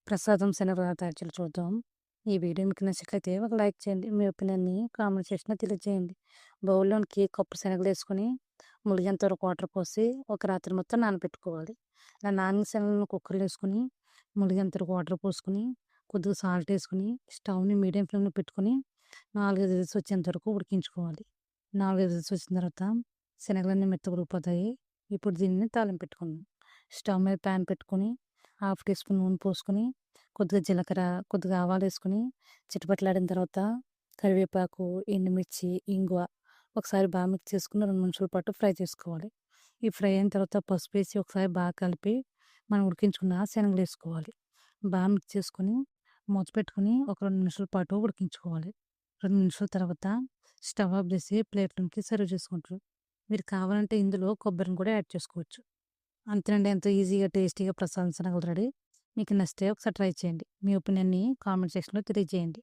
ప్రసాదం శనగల తయారు చూద్దాం. ఈ వీడియో మీకు నచ్చినట్లయితే ఒక లైక్ చేయండి. మీ ఒపీనియన్‌ని కామెంట్ సెక్షన్‌లో తెలియజేయండి. బౌల్‌లోనికి కప్పు శనగలేసుకొని ములిగేంత వరకు వాటర్ పోసి ఒక రాత్రి మొత్తం నానబెట్టుకోవాలి. ఇలా నానిన శనగలను కుక్కర్‌లో ఏసుకొని ములిగేంత వరకు వాటర్ పోసుకొని కొద్దిగా సాల్ట్ ఏసుకొని స్టవ్‌ని మీడియం ఫ్లేమ్‌లో పెట్టుకొని 4, 5 విజిల్స్ వచ్చేంత వరకు ఉడికించుకోవాలి. 4, 5 విజిల్స్ వచ్చిన తర్వాత శనగలన్నీ మెత్తగా ఉడికిపోతాయి. ఇప్పుడు దీన్ని తాలింపు పెట్టుకుందాం. స్టవ్ మీద ప్యాన్ పెట్టుకొని హాఫ్ టీ స్పూన్ నూనె పోసుకొని కొద్దిగా జీలకర్ర, కొద్దిగా ఆవాలేసుకొని చిటపటలాడిన తర్వాత కరివేపాకు, ఎండుమిర్చి, ఇంగువ ఒకసారి బాగా మిక్స్ చేసుకొని 2 నిమిషాల పాటు ఫ్రై చేసుకోవాలి. ఈ ఫ్రై అయిన తర్వాత పసుపేసి ఒకసారి బాగా కలిపి మనం ఉడికించుకున్న శనగలేసుకోవాలి. బాగా మిక్స్ చేసుకొని మూత పెట్టుకొని ఒక 2 నిమిషాల పాటు ఉడికించుకోవాలి. 2 నిమిషాల తర్వాత స్టవ్ ఆఫ్ చేసి ప్లేట్‌లోకి సర్వ్ చేసుకుంటారు. మీరు కావాలంటే ఇందులో కొబ్బరిని కూడా యాడ్ చేసుకోవచ్చు. అంతేనండి. ఎంతో ఈజీగా, టేస్టీగా ప్రసాదం శనగలు రెడీ. మీకు నచ్చితే ఒకసారి ట్రై చేయండి. మీ ఒపీనియన్‌ని కామెంట్ సెక్షన్‌లో తెలియజేయండి.